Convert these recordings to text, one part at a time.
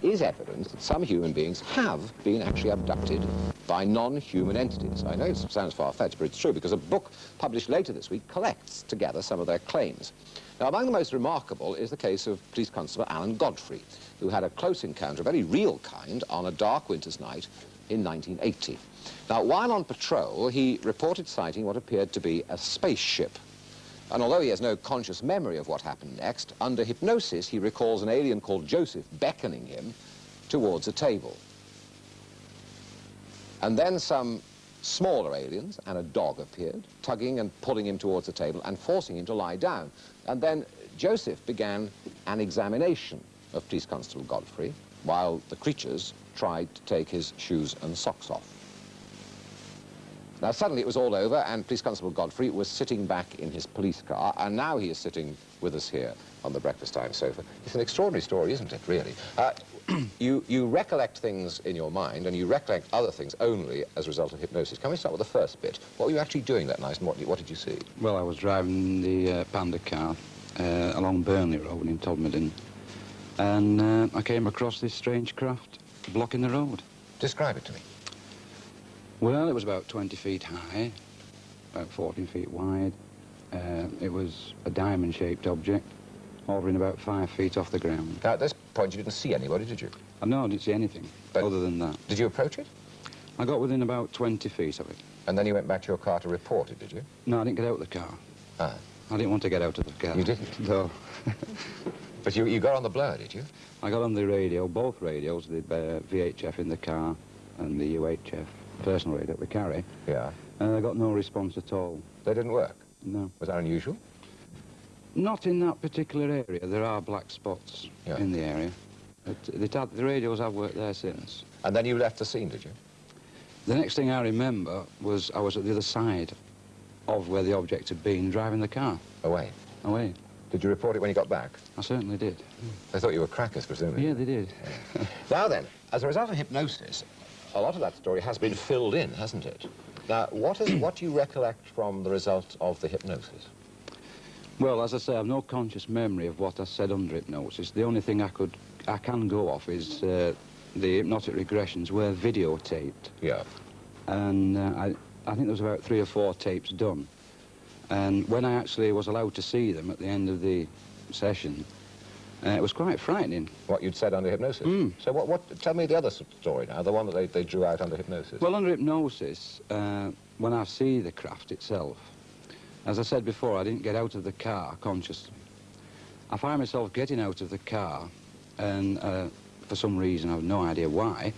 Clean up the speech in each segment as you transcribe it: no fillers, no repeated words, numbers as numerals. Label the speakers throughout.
Speaker 1: is evidence that some human beings have been actually abducted by non-human entities. I know it sounds far-fetched, but it's true, because a book published later this week collects together some of their claims. Now, among the most remarkable is the case of Police Constable Alan Godfrey, who had a close encounter, a very real kind, on a dark winter's night in 1980. Now, while on patrol, he reported sighting what appeared to be a spaceship. And although he has no conscious memory of what happened next, under hypnosis he recalls an alien called Joseph beckoning him towards a table. And then some smaller aliens and a dog appeared, tugging and pulling him towards the table and forcing him to lie down. And then Joseph began an examination of Police Constable Godfrey, while the creatures tried to take his shoes and socks off. Now, suddenly it was all over, and Police Constable Godfrey was sitting back in his police car, and now he is sitting with us here on the Breakfast Time sofa. It's an extraordinary story, isn't it, really? You recollect things in your mind, and you recollect other things only as a result of hypnosis. Can we start with the first bit? What were you actually doing that night, and what did you see? Well, I was driving the Panda car along Burnley Road in Todmorden, and I came across this strange craft blocking the road. Describe it to me. Well, it was about 20 feet high, about 14 feet wide. It was a diamond-shaped object, hovering about 5 feet off the ground. Now, at this point, you didn't see anybody, did you? No, I didn't see anything other than that. Did you approach it? I got within about 20 feet of it. And then you went back to your car to report it, did you? No, I didn't get out of the car. Ah. I didn't want to get out of the car. You didn't? No. But you got on the blur, did you? I got on the radio, both radios, the VHF in the car and the UHF. Personal radio that we carry. Yeah. And I got no response at all. They didn't work? No. Was that unusual? Not in that particular area. There are black spots in the area. The radios have worked there since. And then you left the scene, did you? The next thing I remember was I was at the other side of where the object had been, driving the car. Away? Away. Did you report it when you got back? I certainly did. They thought you were crackers, presumably. Yeah, they did. Now then, as a result of hypnosis, a lot of that story has been filled in, hasn't it? Now, what do you recollect from the result of the hypnosis? Well, as I say, I have no conscious memory of what I said under hypnosis. The only thing I can go off is the hypnotic regressions were videotaped. Yeah. And I think there was about 3 or 4 tapes done. And when I actually was allowed to see them at the end of the session, it was quite frightening. What you'd said under hypnosis? Mm. So tell me the other story now, the one that they drew out under hypnosis. Well, under hypnosis, when I see the craft itself, as I said before, I didn't get out of the car consciously. I find myself getting out of the car, and for some reason, I have no idea why,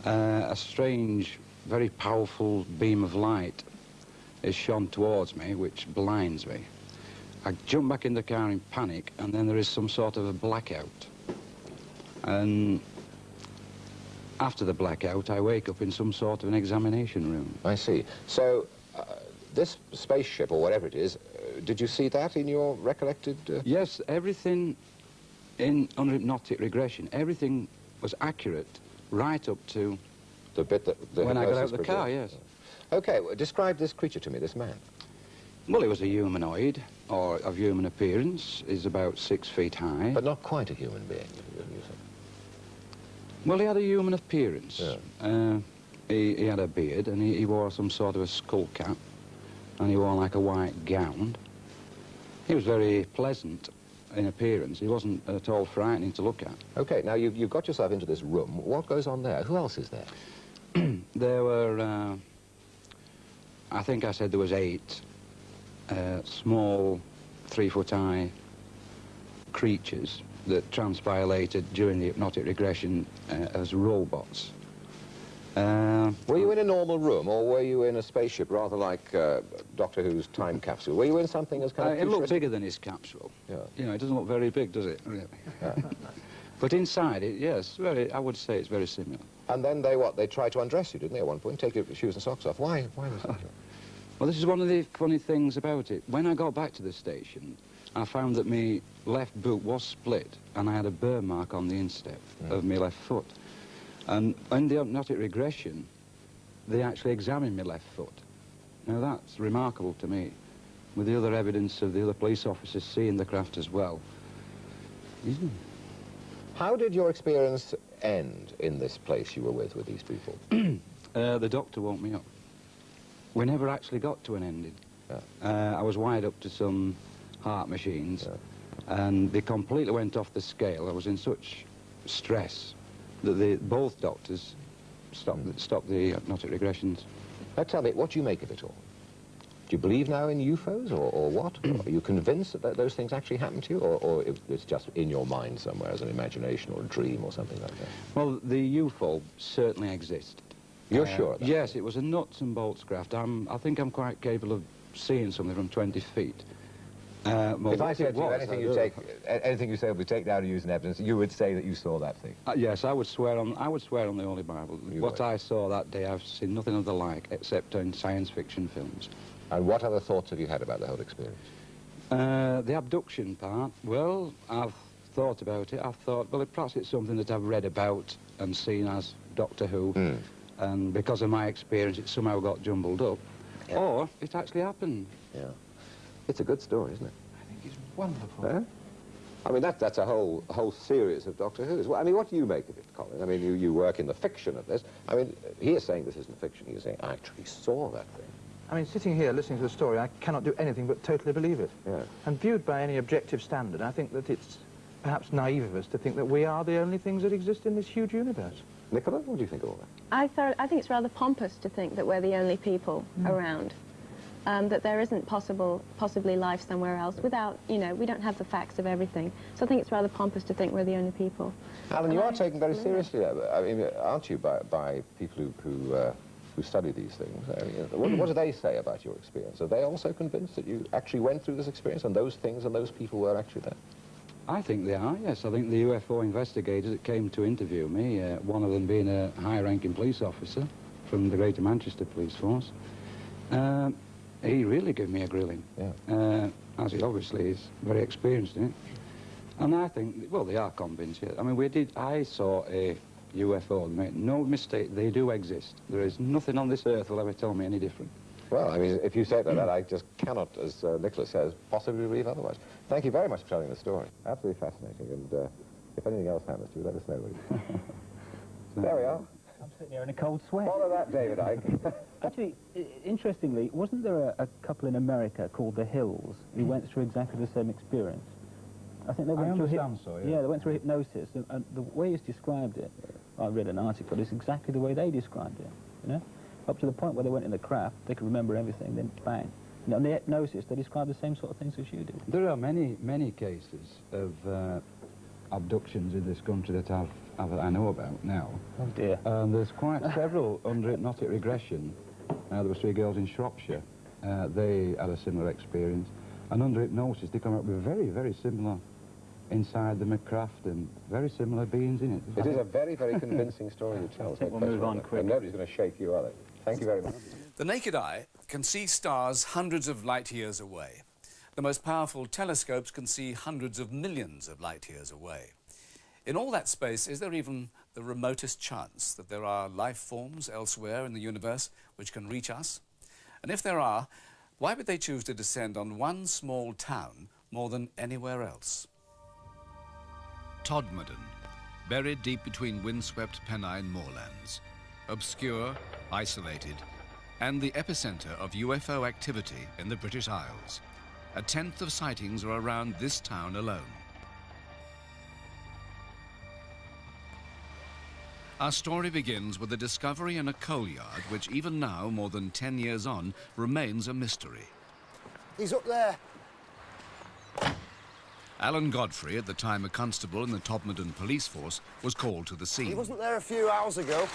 Speaker 1: a strange, very powerful beam of light is shone towards me, which blinds me. I jump back in the car in panic, and then there is some sort of a blackout. And after the blackout, I wake up in some sort of an examination room. I see. So, this spaceship, or whatever it is, did you see that in your recollected... Yes, everything under hypnotic regression, everything was accurate right up to... The bit that... when I got out of the car, yes. OK, well, describe this creature to me, this man. Well, he was a humanoid, or of human appearance. He's about 6 feet high. But not quite a human being, you say? Well, he had a human appearance. Yeah. He had a beard, and he wore some sort of a skull cap, and he wore like a white gown. He was very pleasant in appearance. He wasn't at all frightening to look at. OK, now you've got yourself into this room. What goes on there? Who else is there? There were, I think I said there was 8 small 3-foot-high creatures that transpilated during the hypnotic regression as robots. Were you in a normal room, or were you in a spaceship, rather like Doctor Who's time capsule? Were you in something as kind of... It looked bigger than his capsule. Yeah. You know, it doesn't look very big, does it, really? Yeah. But inside it, yes, I would say it's very similar. And then they tried to undress you, didn't they, at one point? Take your shoes and socks off. Why was that? Well, this is one of the funny things about it. When I got back to the station, I found that my left boot was split, and I had a burn mark on the instep of my left foot. And in the hypnotic regression, they actually examined my left foot. Now, that's remarkable to me, with the other evidence of the other police officers seeing the craft as well. How did your experience end in this place you were with these people?
Speaker 2: The doctor woke me up. We never actually got to an ending. Yeah. I was wired up to some heart machines, and they completely went off the scale. I was in such stress that both doctors stopped the hypnotic regressions.
Speaker 1: Now tell me, what do you make of it all? Do you believe now in UFOs, or what? Are you convinced that those things actually happen to you, or it's just in your mind somewhere as an imagination or a dream or something like that?
Speaker 2: Well, the UFO certainly existed.
Speaker 1: You're sure of that?
Speaker 2: Yes, it was a nuts and bolts craft. I think I'm quite capable of seeing something from 20 feet. Well,
Speaker 1: if I said to you anything you say will be taken out and used in evidence, you would say that you saw that thing?
Speaker 2: Yes, I would swear on the Holy Bible. What I saw that day, I've seen nothing of the like, except in science fiction films.
Speaker 1: And what other thoughts have you had about the whole experience?
Speaker 2: The abduction part, well, I've thought about it. I've thought, well, perhaps it's something that I've read about and seen as Doctor Who, and because of my experience, it somehow got jumbled up. Yeah. Or it actually happened. Yeah.
Speaker 1: It's a good story, isn't it?
Speaker 3: I think it's wonderful.
Speaker 1: Yeah? I mean, that's a whole series of Doctor Who's. Well, I mean, what do you make of it, Colin? I mean, you work in the fiction of this. I mean, he is saying this isn't fiction. He is saying, I actually saw that thing.
Speaker 3: I mean, sitting here listening to the story, I cannot do anything but totally believe it. Yeah. And viewed by any objective standard, I think that it's perhaps naive of us to think that we are the only things that exist in this huge universe.
Speaker 1: Nicola, what do you think of all that?
Speaker 4: I think it's rather pompous to think that we're the only people around. That there isn't possibly life somewhere else without, you know, we don't have the facts of everything. So I think it's rather pompous to think we're the only people.
Speaker 1: Alan, you are taken very seriously, I mean, aren't you, by people who study these things? I mean, what do they say about your experience? Are they also convinced that you actually went through this experience and those things and those people were actually there?
Speaker 2: I think they are, yes. I think the UFO investigators that came to interview me, one of them being a high-ranking police officer from the Greater Manchester Police Force, he really gave me a grilling, as he obviously is very experienced in it. And I think, well, they are convinced, yeah. I mean, I saw a UFO, make no mistake, they do exist. There is nothing on this earth will ever tell me any different.
Speaker 1: Well, I mean, if you say it like that, I just cannot, as Nicholas says, possibly believe otherwise. Thank you very much for telling the story. Absolutely fascinating, and if anything else happens to you, let us know, will you? There we are.
Speaker 5: I'm sitting here in a cold sweat.
Speaker 1: Follow that, David Icke.
Speaker 5: Actually, interestingly, wasn't there a couple in America called the Hills who went through exactly the same experience? I think they went through they went through hypnosis, and the way it's described it, I read an article, it's exactly the way they described it, you know? Up to the point where they went in the craft, they could remember everything, then bang. And on the hypnosis, they described the same sort of things as you did.
Speaker 2: There are many cases of abductions in this country that I know about now.
Speaker 5: Oh dear.
Speaker 2: There's quite several under hypnotic regression. There were 3 girls in Shropshire. They had a similar experience. And under hypnosis, they come up with very, very similar inside the craft and very similar beings in it.
Speaker 1: It is a very, very convincing story you tell.
Speaker 5: I think we'll move on quick.
Speaker 1: And nobody's going to shake you, are they? Thank you very much.
Speaker 6: The naked eye can see stars hundreds of light years away. The most powerful telescopes can see hundreds of millions of light years away. In all that space, is there even the remotest chance that there are life forms elsewhere in the universe which can reach us? And if there are, why would they choose to descend on one small town more than anywhere else?
Speaker 7: Todmorden, buried deep between windswept Pennine moorlands, obscure, isolated, and the epicenter of UFO activity in the British Isles. 1/10 of sightings are around this town alone. Our story begins with a discovery in a coal yard which even now, more than 10 years on, remains a mystery.
Speaker 8: He's up there.
Speaker 7: Alan Godfrey, at the time a constable in the Todmorden police force, was called to the scene.
Speaker 8: He wasn't there a few hours ago.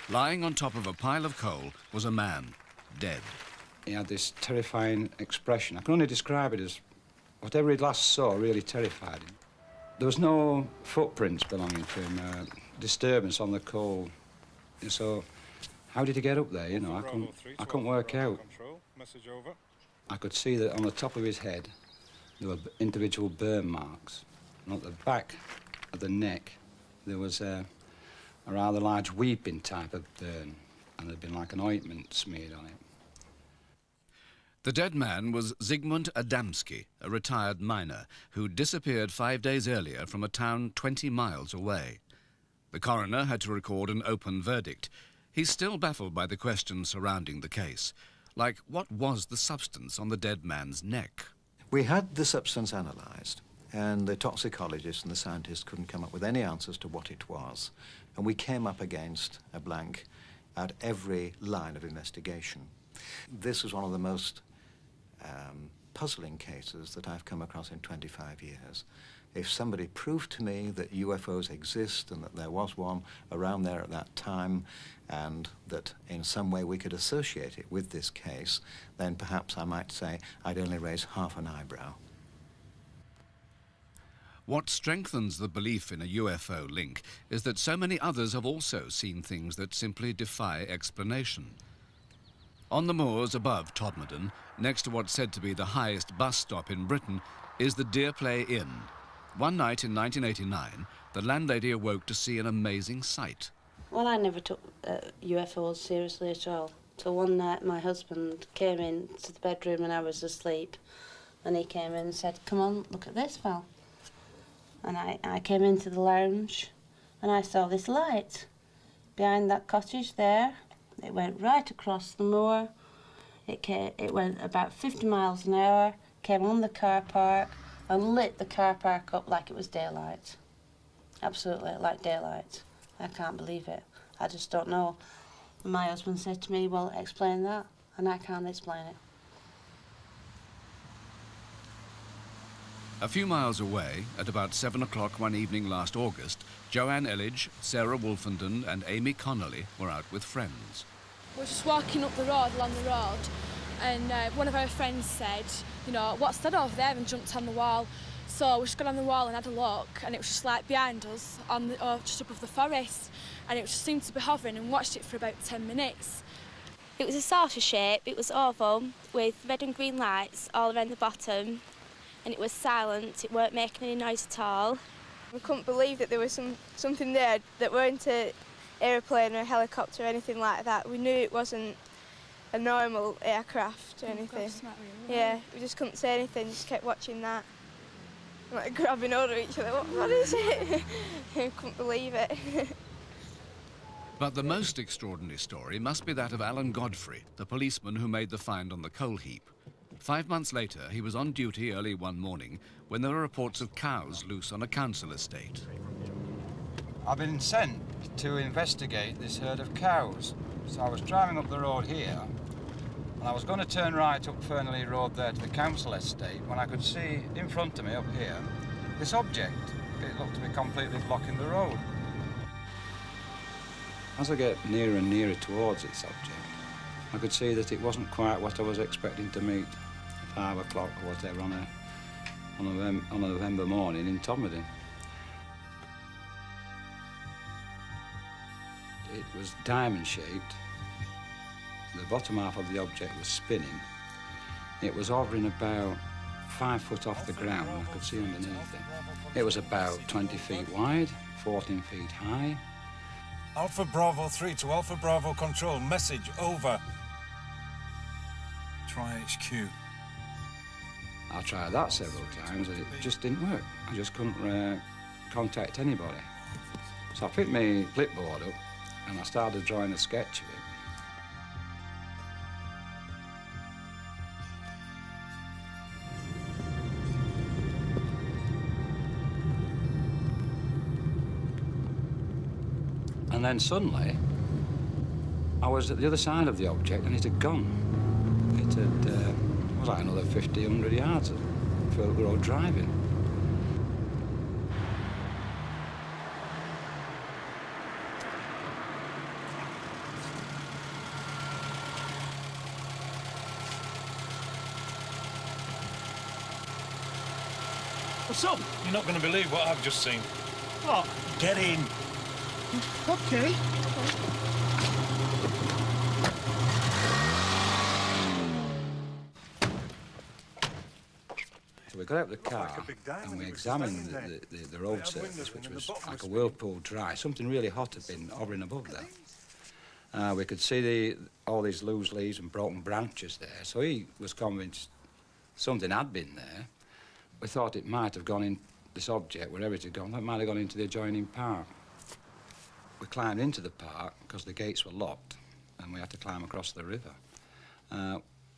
Speaker 7: Lying on top of a pile of coal was a man, dead.
Speaker 2: He had this terrifying expression. I can only describe it as whatever he last saw really terrified him. There was no footprints belonging to him, disturbance on the coal. So how did he get up there, you know? I couldn't work out. I could see that on the top of his head there were individual burn marks. And at the back of the neck there was a rather large weeping type of burn, and there'd been like an ointment smeared on it.
Speaker 7: The dead man was Zygmunt Adamski, a retired miner, who disappeared 5 days earlier from a town 20 miles away. The coroner had to record an open verdict. He's still baffled by the questions surrounding the case, like what was the substance on the dead man's neck?
Speaker 9: We had the substance analysed, and the toxicologists and the scientists couldn't come up with any answers to what it was. And we came up against a blank at every line of investigation. This was one of the most puzzling cases that I've come across in 25 years. If somebody proved to me that UFOs exist and that there was one around there at that time and that in some way we could associate it with this case, then perhaps I might say I'd only raise half an eyebrow.
Speaker 7: What strengthens the belief in a UFO link is that so many others have also seen things that simply defy explanation. On the moors above Todmorden, next to what's said to be the highest bus stop in Britain, is the Deer Play Inn. One night in 1989, the landlady awoke to see an amazing sight.
Speaker 10: Well, I never took UFOs seriously at all. So one night my husband came in to the bedroom and I was asleep, and he came in and said, "Come on, look at this, Val." And I came into the lounge and I saw this light behind that cottage there. It went right across the moor. It went about 50 miles an hour, came on the car park and lit the car park up like it was daylight. Absolutely, like daylight. I can't believe it. I just don't know. And my husband said to me, "Well, explain that." And I can't explain it.
Speaker 7: A few miles away, at about 7 o'clock one evening last August, Joanne Elledge, Sarah Wolfenden and Amy Connolly were out with friends.
Speaker 11: We were just walking up the road, along the road, and one of our friends said, "You know, what's that over there?" and jumped on the wall. So we just got on the wall and had a look, and it was just like behind us, on the, just above the forest, and it just seemed to be hovering, and watched it for about 10 minutes.
Speaker 12: It was a saucer shape, it was oval, with red and green lights all around the bottom, and it was silent, it weren't making any noise at all.
Speaker 11: We couldn't believe that there was something there that weren't an aeroplane or a helicopter or anything like that. We knew it wasn't a normal aircraft or anything. Yeah, we just couldn't say anything, just kept watching that. Like grabbing hold of each other, what is it? We couldn't believe it.
Speaker 7: But the most extraordinary story must be that of Alan Godfrey, the policeman who made the find on the coal heap. 5 months later, he was on duty early one morning when there were reports of cows loose on a council estate.
Speaker 2: I've been sent to investigate this herd of cows. So I was driving up the road here, and I was going to turn right up Fernley Road there to the council estate when I could see in front of me up here this object. It looked to be completely blocking the road. As I get nearer and nearer towards this object, I could see that it wasn't quite what I was expecting to meet at 5 o'clock or whatever on a November morning in Todmorden. It was diamond-shaped. The bottom half of the object was spinning. It was hovering about 5 foot off the ground. I could see underneath it. It was about 20 feet wide, 14 feet high.
Speaker 13: Alpha Bravo 3 to Alpha Bravo Control. Message over. Try HQ.
Speaker 2: I tried that several times and it just didn't work. I just couldn't contact anybody. So I picked my clipboard up and I started drawing a sketch of it. And then suddenly, I was at the other side of the object and it had gone. It had, was like another 50, 100 yards further road driving.
Speaker 13: What's up? You're not going to believe what I've just seen.
Speaker 14: What?
Speaker 13: Get in.
Speaker 14: Okay.
Speaker 2: So we got out of the car and we examined the road surface, which was like a whirlpool dry. Something really hot had been hovering above there. We could see all these loose leaves and broken branches there, so he was convinced something had been there. We thought it might have gone in, this object, wherever it had gone, it might have gone into the adjoining park. We climbed into the park because the gates were locked and we had to climb across the river.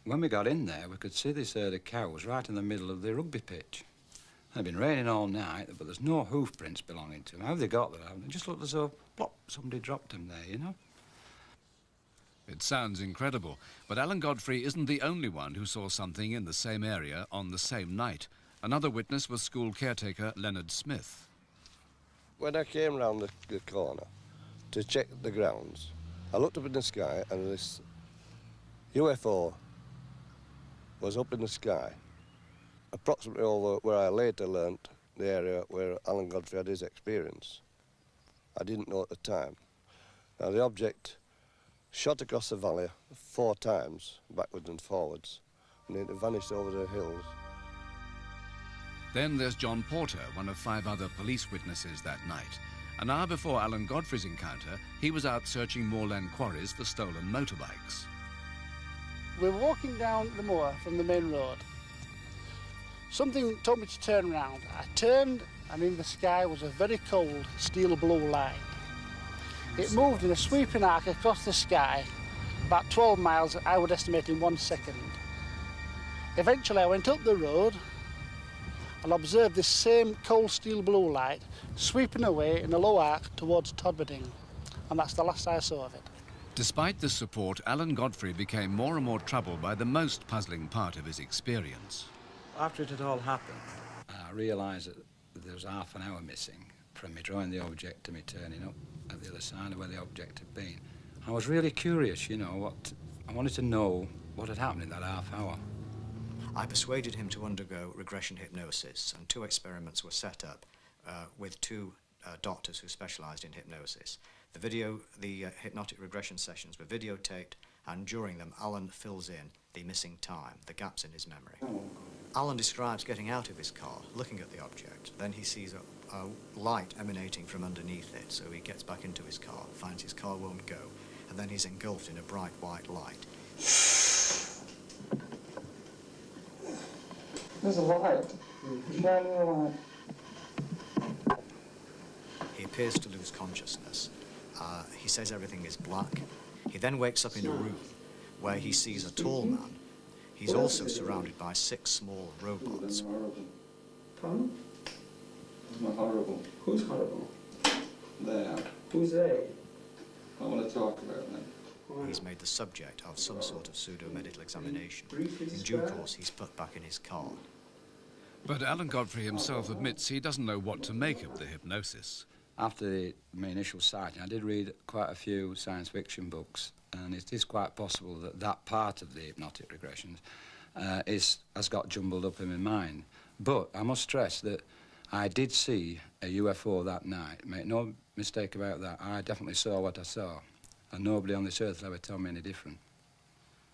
Speaker 2: When we got in there, we could see this herd of cows right in the middle of the rugby pitch. It had been raining all night, but there's no hoof prints belonging to them. How they got there, it just looked as though, plop, somebody dropped them there, you know?
Speaker 7: It sounds incredible, but Alan Godfrey isn't the only one who saw something in the same area on the same night. Another witness was school caretaker Leonard Smith.
Speaker 15: When I came round the corner to check the grounds, I looked up in the sky and this UFO was up in the sky, approximately over where I later learnt the area where Alan Godfrey had his experience. I didn't know at the time. Now the object shot across the valley 4 times, backwards and forwards, and it vanished over the hills.
Speaker 7: Then there's John Porter, one of 5 other police witnesses that night. An hour before Alan Godfrey's encounter, he was out searching moorland quarries for stolen motorbikes.
Speaker 14: We're walking down the moor from the main road. Something told me to turn round. I turned, and in the sky was a very cold steel blue light. It moved in a sweeping arc across the sky, about 12 miles, I would estimate, in 1 second. Eventually, I went up the road and observed this same cold steel blue light sweeping away in a low arc towards Todmorden, and that's the last I saw of it.
Speaker 7: Despite this support, Alan Godfrey became more and more troubled by the most puzzling part of his experience.
Speaker 2: After it had all happened, I realised that there was half an hour missing from me drawing the object to me turning up at the other side of where the object had been. I was really curious, you know, I wanted to know what had happened in that half hour.
Speaker 9: I persuaded him to undergo regression hypnosis, and 2 experiments were set up with 2 doctors who specialised in hypnosis. The hypnotic regression sessions were videotaped, and during them, Alan fills in the missing time, the gaps in his memory. Alan describes getting out of his car, looking at the object. Then he sees a light emanating from underneath it, so he gets back into his car, finds his car won't go, and then he's engulfed in a bright white light.
Speaker 14: There's a light. Shining a light.
Speaker 9: He appears to lose consciousness. He says everything is black. He then wakes up in a room where he sees a tall man. He's also surrounded by 6 small robots.
Speaker 14: Pardon?
Speaker 2: It's not horrible.
Speaker 14: Who's horrible?
Speaker 2: They are.
Speaker 14: Who's they?
Speaker 2: I want to talk about them.
Speaker 9: He's made the subject of some sort of pseudo-medical examination. In due course, he's put back in his car.
Speaker 7: But Alan Godfrey himself admits he doesn't know what to make of the hypnosis.
Speaker 2: After my initial sighting, I did read quite a few science fiction books, and it is quite possible that that part of the hypnotic regressions has got jumbled up in my mind. But I must stress that I did see a UFO that night. Make no mistake about that. I definitely saw what I saw, and nobody on this earth will ever tell me any different.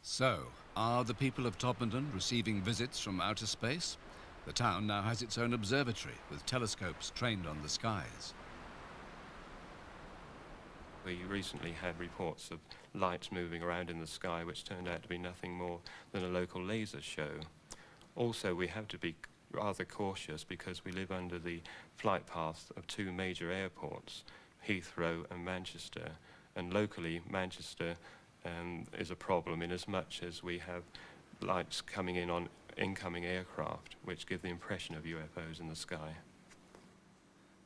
Speaker 7: So, are the people of Todmorden receiving visits from outer space? The town now has its own observatory with telescopes trained on the skies.
Speaker 16: We recently had reports of lights moving around in the sky which turned out to be nothing more than a local laser show. Also, we have to be rather cautious because we live under the flight paths of 2 major airports, Heathrow and Manchester. And locally, Manchester is a problem in as much as we have lights coming in on incoming aircraft which give the impression of UFOs in the sky.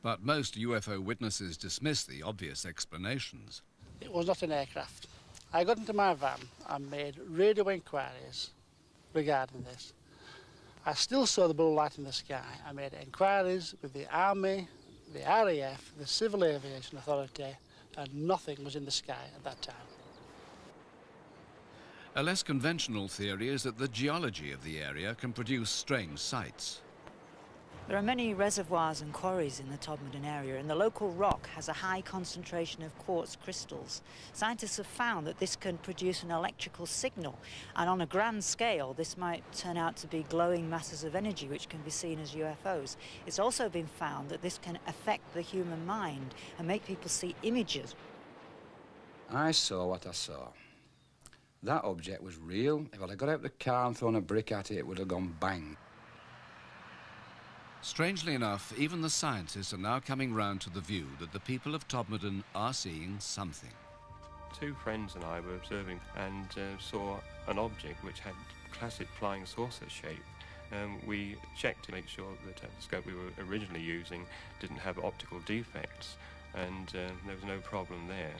Speaker 7: But most UFO witnesses dismiss the obvious explanations.
Speaker 14: It was not an aircraft. I got into my van and made radio inquiries regarding this. I still saw the blue light in the sky. I made inquiries with the Army, the RAF, the Civil Aviation Authority, and nothing was in the sky at that time.
Speaker 7: A less conventional theory is that the geology of the area can produce strange sights.
Speaker 17: There are many reservoirs and quarries in the Todmorden area, and the local rock has a high concentration of quartz crystals. Scientists have found that this can produce an electrical signal, and on a grand scale this might turn out to be glowing masses of energy which can be seen as UFOs. It's also been found that this can affect the human mind and make people see images.
Speaker 2: I saw what I saw. That object was real. If I'd have got out the car and thrown a brick at it, it would have gone bang.
Speaker 7: Strangely enough, even the scientists are now coming round to the view that the people of Todmorden are seeing something.
Speaker 16: Two friends and I were observing and saw an object which had classic flying saucer shape. We checked to make sure the telescope we were originally using didn't have optical defects, and there was no problem there.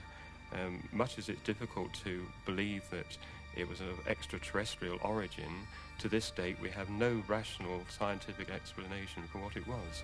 Speaker 16: Much as it's difficult to believe that it was of extraterrestrial origin, to this date we have no rational scientific explanation for what it was.